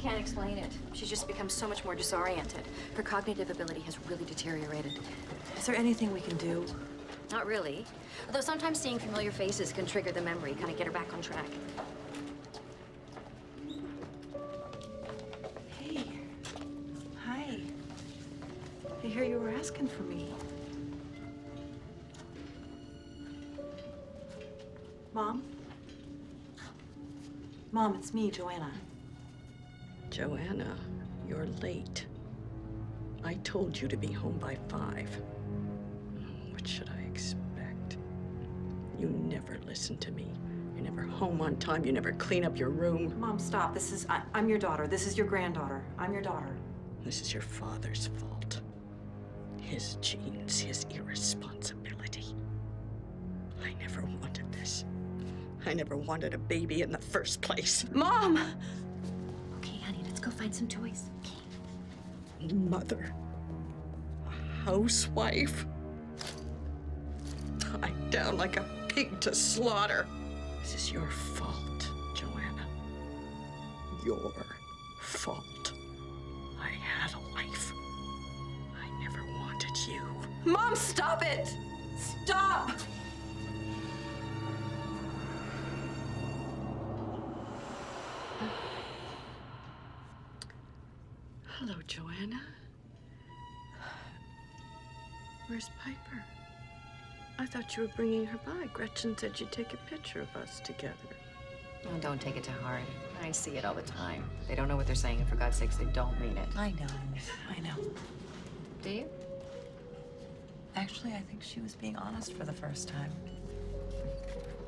can't explain it. She's just become so much more disoriented. Her cognitive ability has really deteriorated. Is there anything we can do? Not really. Although sometimes seeing familiar faces can trigger the memory, kind of get her back on track. Hey. Hi. I hear you were asking for me. Mom? Mom, it's me, Joanna. Joanna, you're late. I told you to be home by 5. What should I expect? You never listen to me. You're never home on time. You never clean up your room. Mom, stop. I'm your daughter. This is your granddaughter. I'm your daughter. This is your father's fault. His genes, his irresponsibility. I never wanted this. I never wanted a baby in the first place. Mom! Okay, honey, let's go find some toys. Okay. Mother. A housewife. Tied down like a pig to slaughter. This is your fault, Joanna. Your fault. I had a life. I never wanted you. Mom, stop it! Stop! Hello, Joanna. Where's Piper? I thought you were bringing her by. Gretchen said she'd take a picture of us together. Oh, don't take it to heart. I see it all the time. They don't know what they're saying, and for God's sakes, they don't mean it. I know. Do you? Actually, I think she was being honest for the first time.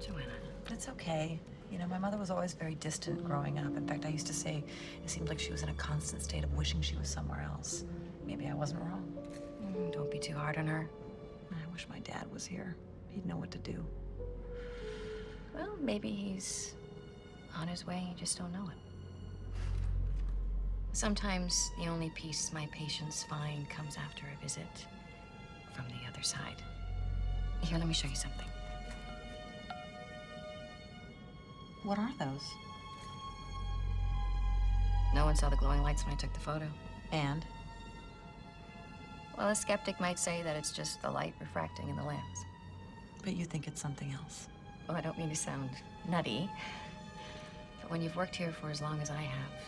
Joanna. But it's okay. You know, my mother was always very distant growing up. In fact, I used to say it seemed like she was in a constant state of wishing she was somewhere else. Maybe I wasn't wrong. Don't be too hard on her. I wish my dad was here. He'd know what to do. Well, maybe he's on his way, you just don't know it. Sometimes the only peace my patients find comes after a visit from the other side. Here, let me show you something. What are those? No one saw the glowing lights when I took the photo. And? Well, a skeptic might say that it's just the light refracting in the lens. But you think it's something else. Well, I don't mean to sound nutty, but when you've worked here for as long as I have,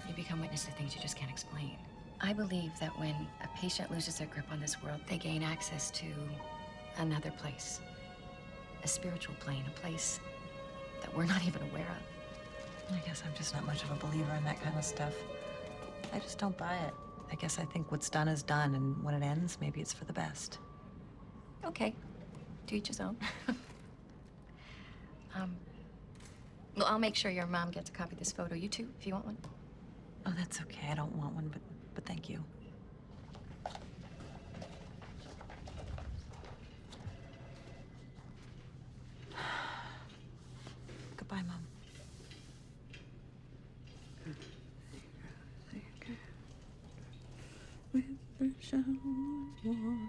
you become witness to things you just can't explain. I believe that when a patient loses their grip on this world, they gain access to another place, a spiritual plane, a place that we're not even aware of. I guess I'm just not much of a believer in that kind of stuff. I just don't buy it. I guess I think what's done is done, and when it ends, maybe it's for the best. Okay, to each his own. Well, I'll make sure your mom gets a copy of this photo. You too, if you want one. Oh, that's okay. I don't want one, but thank you. Goodbye, Mom. Shall wander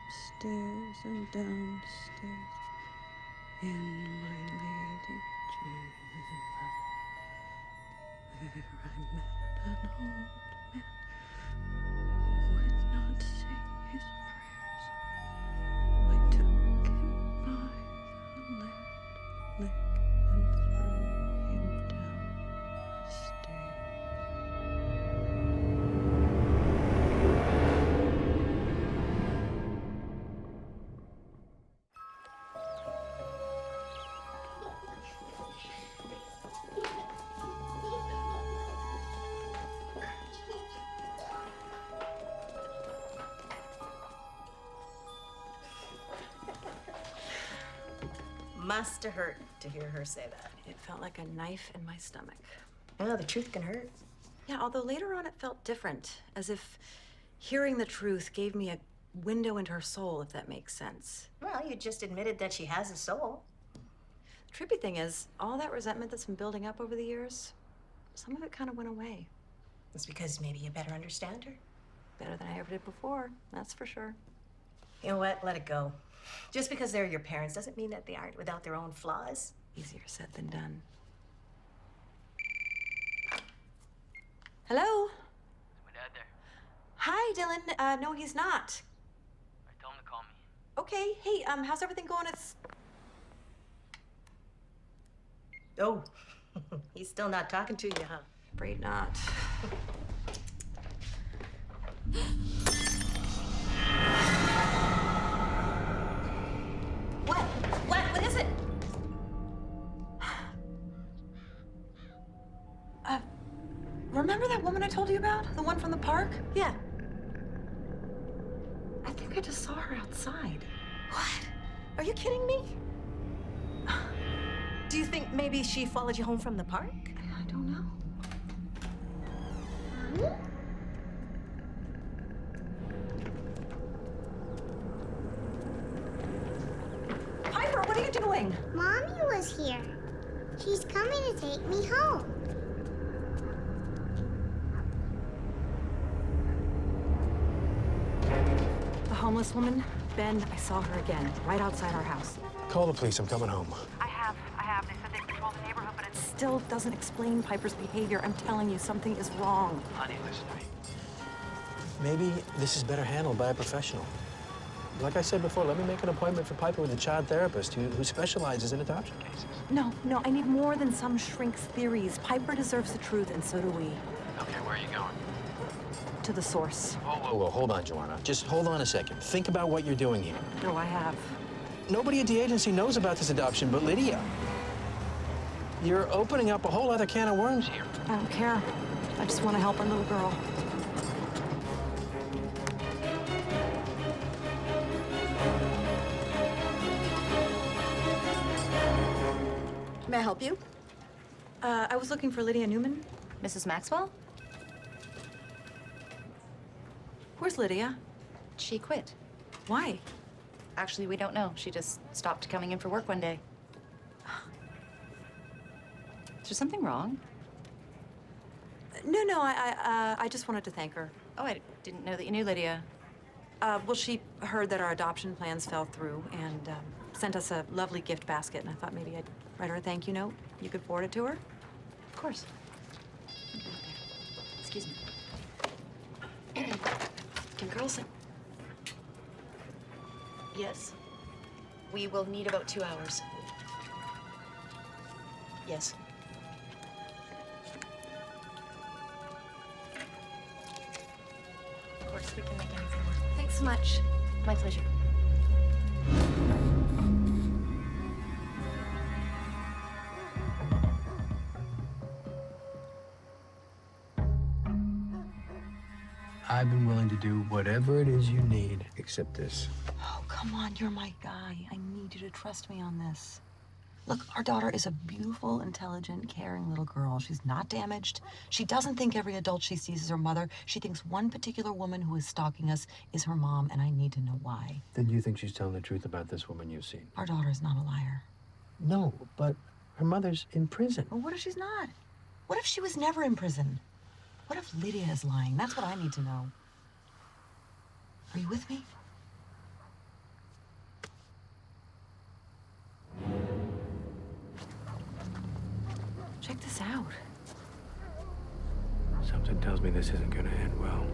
upstairs and downstairs in my lady chamber, where I met an old man who would not say his prayers. I took him by the left leg and threw him downstairs. Must have hurt to hear her say that. It felt like a knife in my stomach. Oh, the truth can hurt. Yeah, although later on it felt different, as if hearing the truth gave me a window into her soul, if that makes sense. Well, you just admitted that she has a soul. The trippy thing is, all that resentment that's been building up over the years, some of it kind of went away. It's because maybe you better understand her. Better than I ever did before, that's for sure. You know what? Let it go. Just because they're your parents doesn't mean that they aren't without their own flaws. Easier said than done. Hello? Is my dad there? Hi, Dylan. No, he's not. I tell him to call me. Okay. Hey, how's everything going? Oh, he's still not talking to you, huh? Afraid not. What is it? Remember that woman I told you about? The one from the park? Yeah. I think I just saw her outside. What? Are you kidding me? Do you think maybe she followed you home from the park? I don't know. Piper, what are you doing? Mommy was here. She's coming to take me home. The homeless woman? Ben, I saw her again, right outside our house. Call the police. I'm coming home. I have. They said they patrol the neighborhood, but it still doesn't explain Piper's behavior. I'm telling you, something is wrong. Honey, listen to me. Maybe this is better handled by a professional. Like I said before, let me make an appointment for Piper with a child therapist who specializes in adoption cases. No, I need more than some shrink's theories. Piper deserves the truth, and so do we. Okay, where are you going? To the source. Whoa, hold on, Joanna. Just hold on a second. Think about what you're doing here. No, I have. Nobody at the agency knows about this adoption but Lydia. You're opening up a whole other can of worms here. I don't care. I just want to help our little girl. May I help you? I was looking for Lydia Newman. Mrs. Maxwell? Where's Lydia? She quit. Why? Actually, we don't know. She just stopped coming in for work one day. Is there something wrong? No, I just wanted to thank her. Oh, I didn't know that you knew Lydia. Well, she heard that our adoption plans fell through and sent us a lovely gift basket, and I thought maybe I'd write her a thank you note. You could forward it to her? Of course. Excuse me. Can girls... Yes. We will need about 2 hours. Yes. Of course, we can make anything work. Thanks so much. My pleasure. I've been willing to do whatever it is you need, except this. Oh, come on, you're my guy. I need you to trust me on this. Look, our daughter is a beautiful, intelligent, caring little girl. She's not damaged. She doesn't think every adult she sees is her mother. She thinks one particular woman who is stalking us is her mom, and I need to know why. Then you think she's telling the truth about this woman you've seen? Our daughter is not a liar. No, but her mother's in prison. Well, what if she's not? What if she was never in prison? What if Lydia is lying? That's what I need to know. Are you with me? Check this out. Something tells me this isn't gonna end well.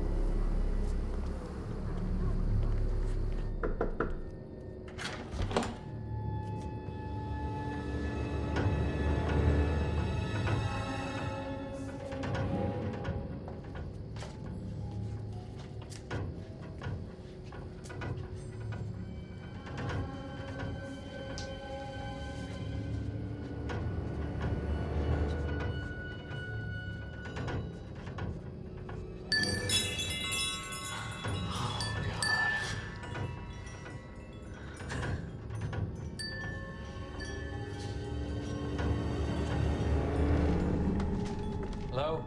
Hello?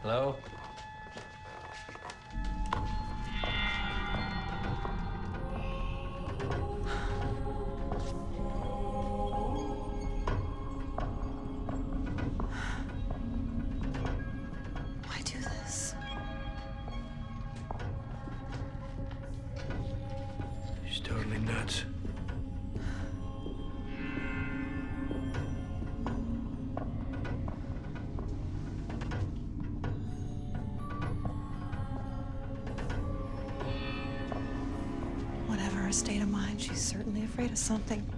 Hello? Why do this? She's totally nuts. her state of mind, she's certainly afraid of something.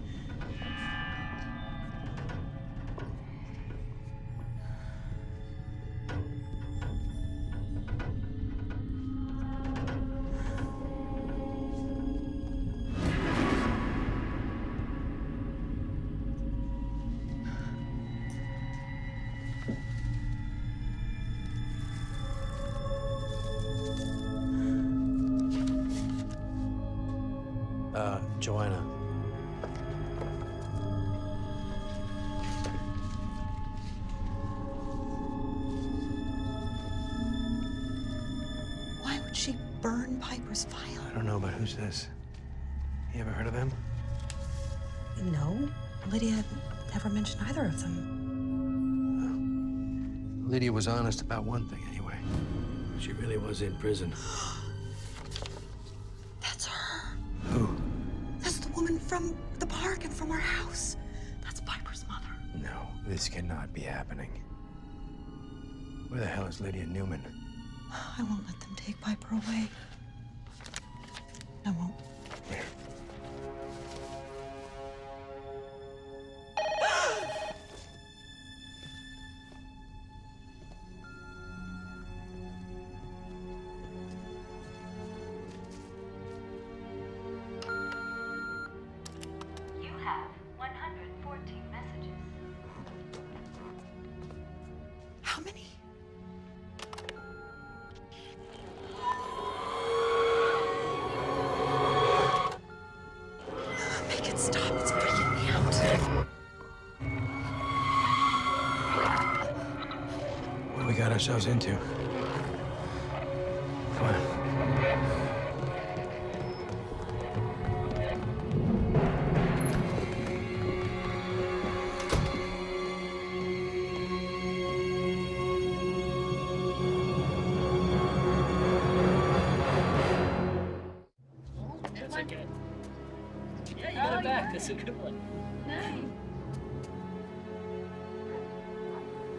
Joanna. Why would she burn Piper's file? I don't know, but who's this? You ever heard of him? No, Lydia never mentioned either of them. Lydia was honest about one thing, anyway. She really was in prison. That's her. Who? That's the woman from the park and from our house. That's Piper's mother. No, this cannot be happening. Where the hell is Lydia Newman? I won't let them take Piper away. I won't. Where? You have 114 messages. How many? Make it stop. It's freaking me out. What do we got ourselves into? Come on. That's okay. Yeah, you got it back. That's a good one.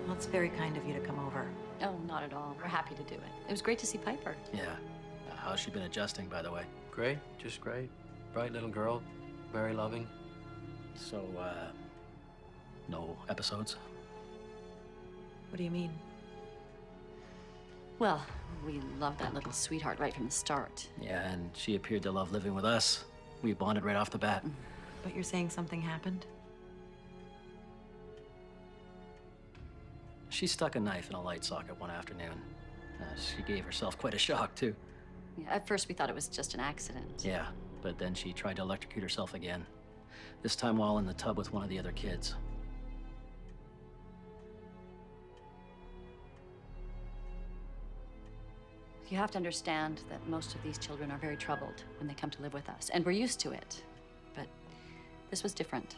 Well, it's very kind of you to come over. Oh, not at all. We're happy to do it. It was great to see Piper. Yeah. How's she been adjusting, by the way? Great, just great. Bright little girl, very loving. So, no episodes? What do you mean? Well, we loved that little sweetheart right from the start. Yeah, and she appeared to love living with us. We bonded right off the bat. But you're saying something happened? She stuck a knife in a light socket one afternoon. She gave herself quite a shock, too. Yeah, at first, we thought it was just an accident. Yeah, but then she tried to electrocute herself again. This time while in the tub with one of the other kids. You have to understand that most of these children are very troubled when they come to live with us, and we're used to it. But this was different.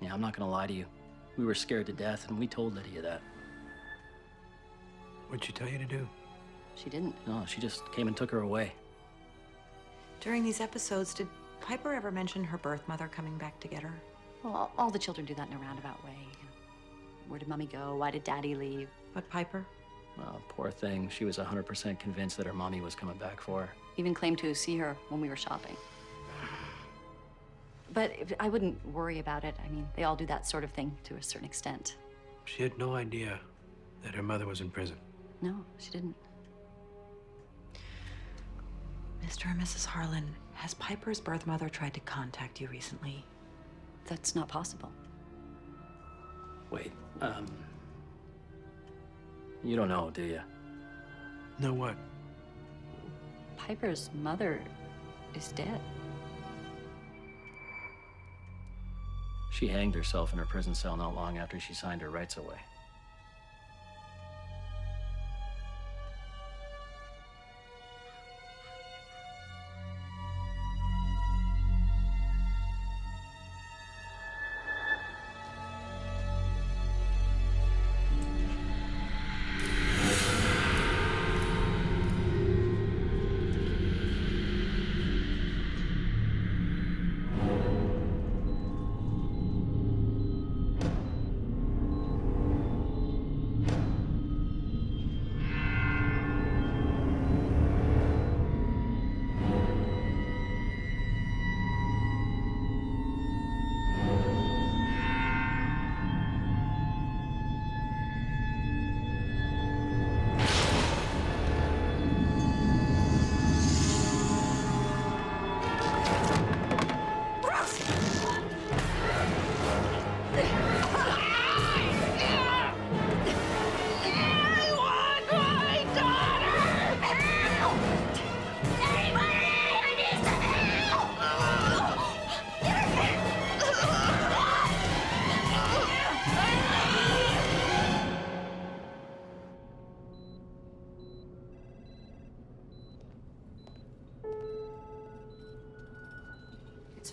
Yeah, I'm not gonna lie to you. We were scared to death, and we told Lydia that. What'd she tell you to do? She didn't. No, she just came and took her away. During these episodes, did Piper ever mention her birth mother coming back to get her? Well, all the children do that in a roundabout way. Where did Mommy go? Why did Daddy leave? But Piper? Well, poor thing. She was 100% convinced that her mommy was coming back for her. Even claimed to see her when we were shopping. But I wouldn't worry about it. I mean, they all do that sort of thing to a certain extent. She had no idea that her mother was in prison. No, she didn't. Mr. and Mrs. Harlan, has Piper's birth mother tried to contact you recently? That's not possible. Wait, you don't know, do you? Know what? Piper's mother is dead. She hanged herself in her prison cell not long after she signed her rights away.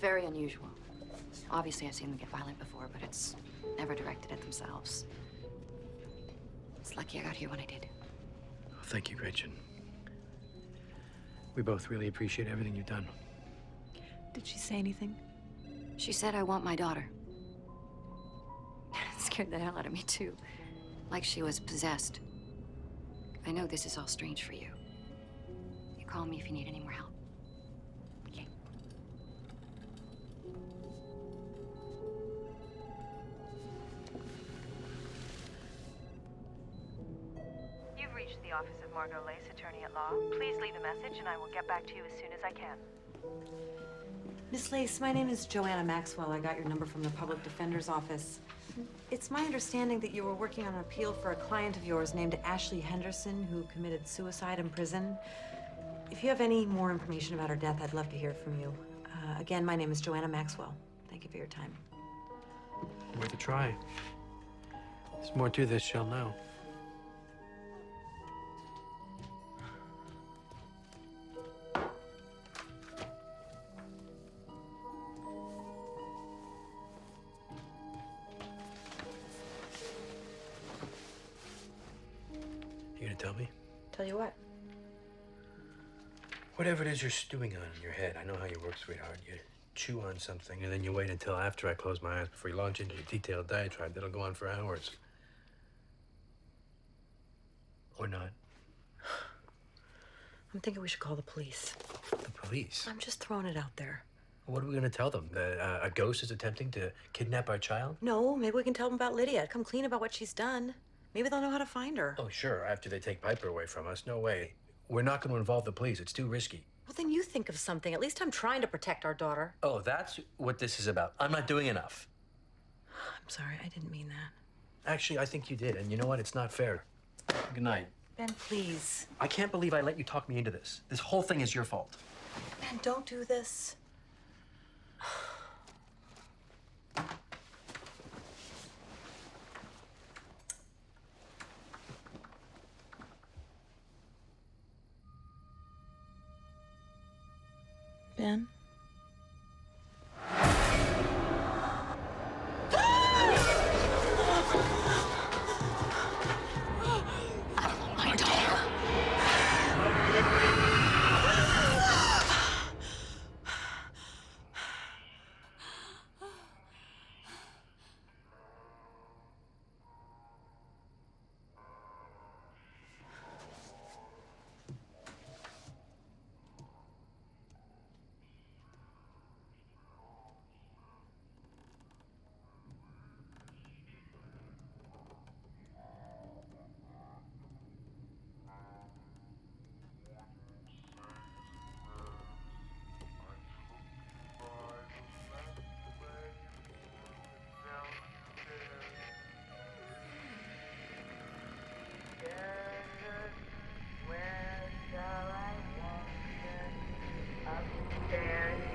very unusual. Obviously, I've seen them get violent before, but it's never directed at themselves. It's lucky I got here when I did. Oh, thank you, Gretchen. We both really appreciate everything you've done. Did she say anything? She said, I want my daughter. It scared the hell out of me, too. Like she was possessed. I know this is all strange for you. You call me if you need any more help. Okay? You've reached the office of Margot Lace, attorney at law. Please leave a message and I will get back to you as soon as I can. Miss Lace, my name is Joanna Maxwell. I got your number from the public defender's office. It's my understanding that you were working on an appeal for a client of yours named Ashley Henderson who committed suicide in prison. If you have any more information about her death, I'd love to hear from you. Again, my name is Joanna Maxwell. Thank you for your time. Worth a try. There's more to this, she'll know. You gonna tell me? Tell you what? Whatever it is you're stewing on in your head, I know how you work, sweetheart. You chew on something, and then you wait until after I close my eyes before you launch into your detailed diatribe that'll go on for hours. Or not. I'm thinking we should call the police. The police? I'm just throwing it out there. What are we gonna tell them? That a ghost is attempting to kidnap our child? No, maybe we can tell them about Lydia. Come clean about what she's done. Maybe they'll know how to find her. Oh, sure, after they take Piper away from us. No way. We're not gonna involve the police. It's too risky. Well, then you think of something. At least I'm trying to protect our daughter. Oh, that's what this is about. I'm not doing enough. I'm sorry, I didn't mean that. Actually, I think you did, and you know what? It's not fair. Good night. Ben, please. I can't believe I let you talk me into this. This whole thing is your fault. Ben, don't do this. Ben? My daughter.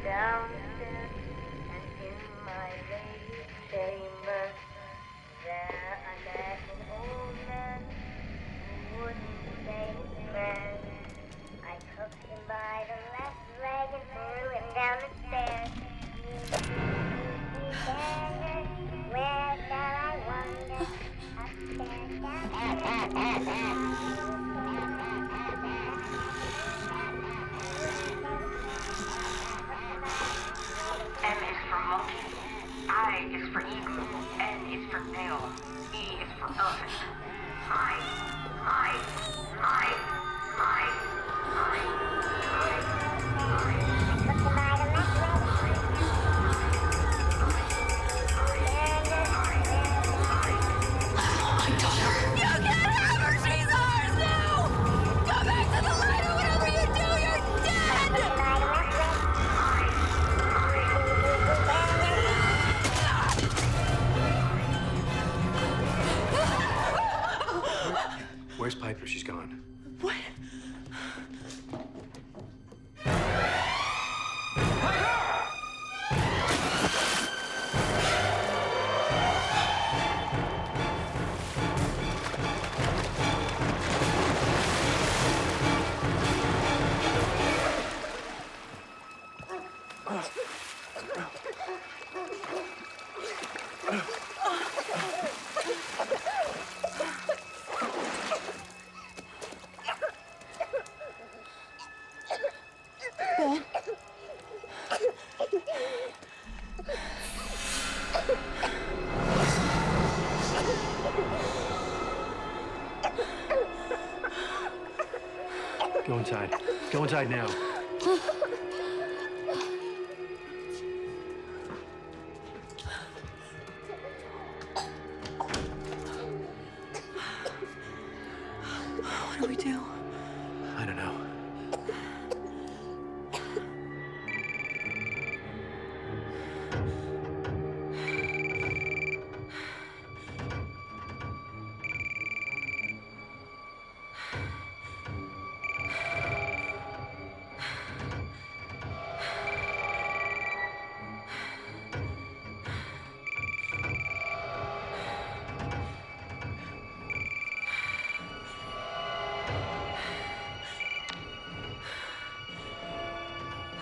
Downstairs and in my lady's chamber, there I met an old man who wouldn't say his prayers. I took him by the left leg and threw him down the stairs. Where shall I wander? Upstairs, downstairs. M is for monkey, I is for eagle, N is for nail, E is for elephant. I. Where's Piper? She's gone. What? inside. Go inside now. What do we do? I don't know.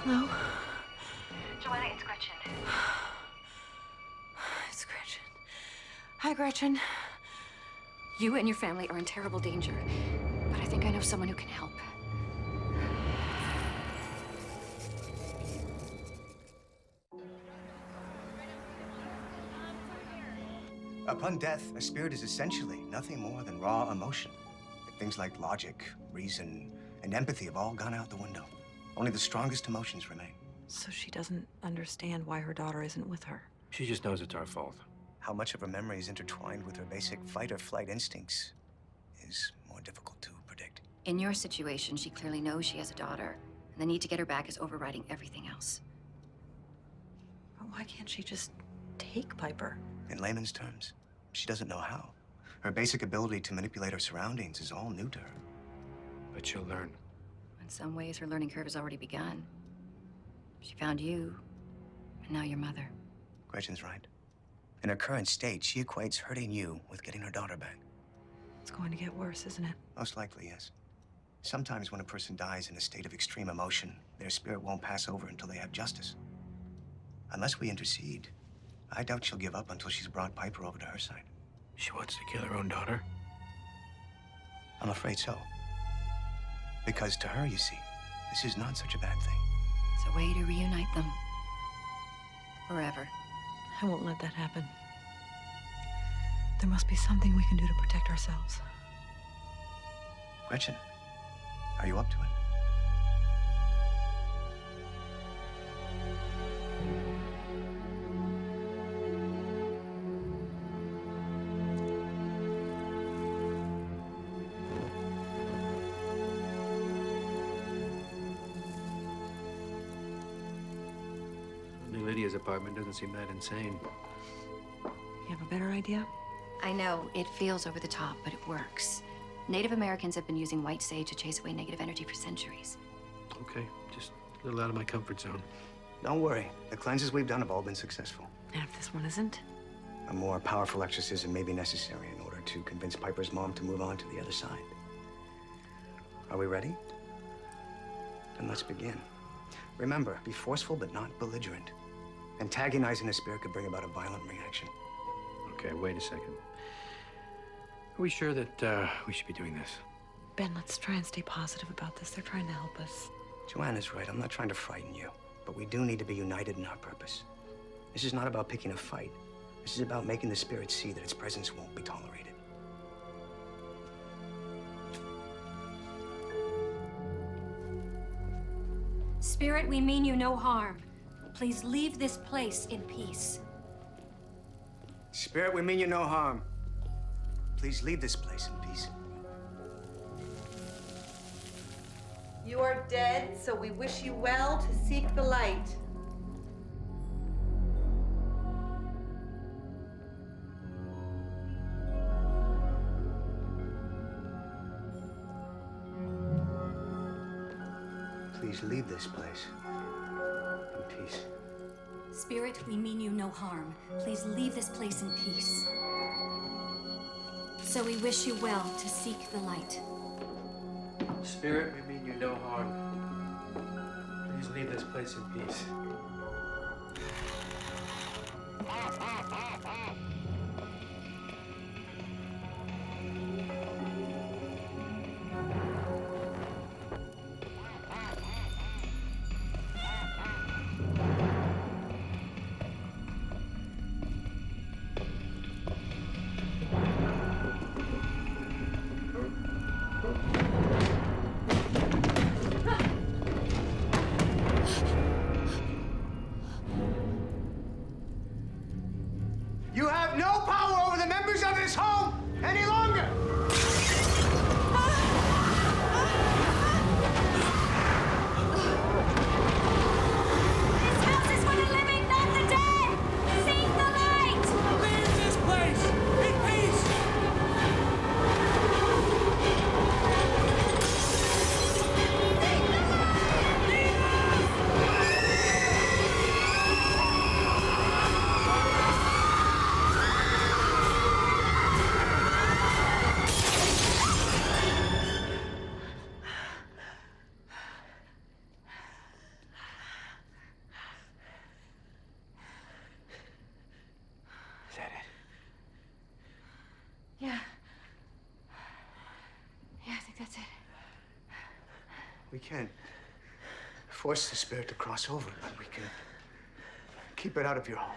Hello? Joanna, it's Gretchen. It's Gretchen. Hi, Gretchen. You and your family are in terrible danger, but I think I know someone who can help. Upon death, a spirit is essentially nothing more than raw emotion. Things like logic, reason, and empathy have all gone out the window. Only the strongest emotions remain. So she doesn't understand why her daughter isn't with her. She just knows it's our fault. How much of her memory is intertwined with her basic fight or flight instincts is more difficult to predict. In your situation, she clearly knows she has a daughter, and the need to get her back is overriding everything else. But why can't she just take Piper? In layman's terms, she doesn't know how. Her basic ability to manipulate her surroundings is all new to her. But she'll learn. In some ways, her learning curve has already begun. She found you, and now your mother. Gretchen's right. In her current state, she equates hurting you with getting her daughter back. It's going to get worse, isn't it? Most likely, yes. Sometimes when a person dies in a state of extreme emotion, their spirit won't pass over until they have justice. Unless we intercede, I doubt she'll give up until she's brought Piper over to her side. She wants to kill her own daughter? I'm afraid so. Because to her, you see, this is not such a bad thing. It's a way to reunite them. Forever. I won't let that happen. There must be something we can do to protect ourselves. Gretchen, are you up to it? Lydia's apartment doesn't seem that insane. You have a better idea? I know, it feels over the top, but it works. Native Americans have been using white sage to chase away negative energy for centuries. Okay, just a little out of my comfort zone. Don't worry. The cleanses we've done have all been successful. And if this one isn't? A more powerful exorcism may be necessary in order to convince Piper's mom to move on to the other side. Are we ready? Then let's begin. Remember, be forceful but not belligerent. Antagonizing a spirit could bring about a violent reaction. Okay, wait a second. Are we sure that we should be doing this? Ben, let's try and stay positive about this. They're trying to help us. Joanna's right. I'm not trying to frighten you. But we do need to be united in our purpose. This is not about picking a fight. This is about making the spirit see that its presence won't be tolerated. Spirit, we mean you no harm. Please leave this place in peace. Spirit, we mean you no harm. Please leave this place in peace. You are dead, so we wish you well to seek the light. Please leave this place in peace. Spirit, we mean you no harm. Please leave this place in peace. So we wish you well to seek the light. Spirit, we mean you no harm. Please leave this place in peace. no power over the members of this home any longer! This house is for the living, not the dead! Seek the light! Leave this place in peace! Is that it? Yeah. Yeah, I think that's it. We can't force the spirit to cross over, but we can keep it out of your home.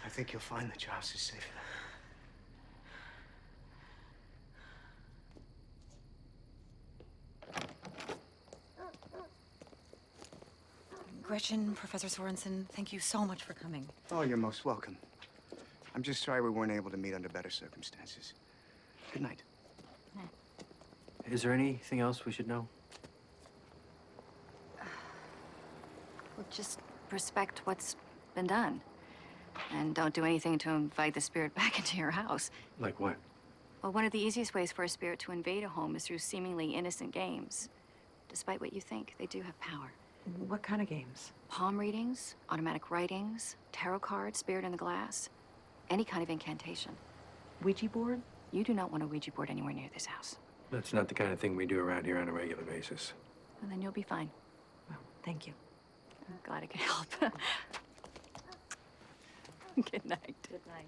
I think you'll find that your house is safe. Gretchen, Professor Sorensen, thank you so much for coming. Oh, you're most welcome. I'm just sorry we weren't able to meet under better circumstances. Good night. Is there anything else we should know? Well, just respect what's been done. And don't do anything to invite the spirit back into your house. Like what? Well, one of the easiest ways for a spirit to invade a home is through seemingly innocent games. Despite what you think, they do have power. What kind of games? Palm readings, automatic writings, tarot cards, spirit in the glass. Any kind of incantation. Ouija board? You do not want a Ouija board anywhere near this house. That's not the kind of thing we do around here on a regular basis. And then you'll be fine. Well, thank you. I'm glad I could help. Good night. Good night.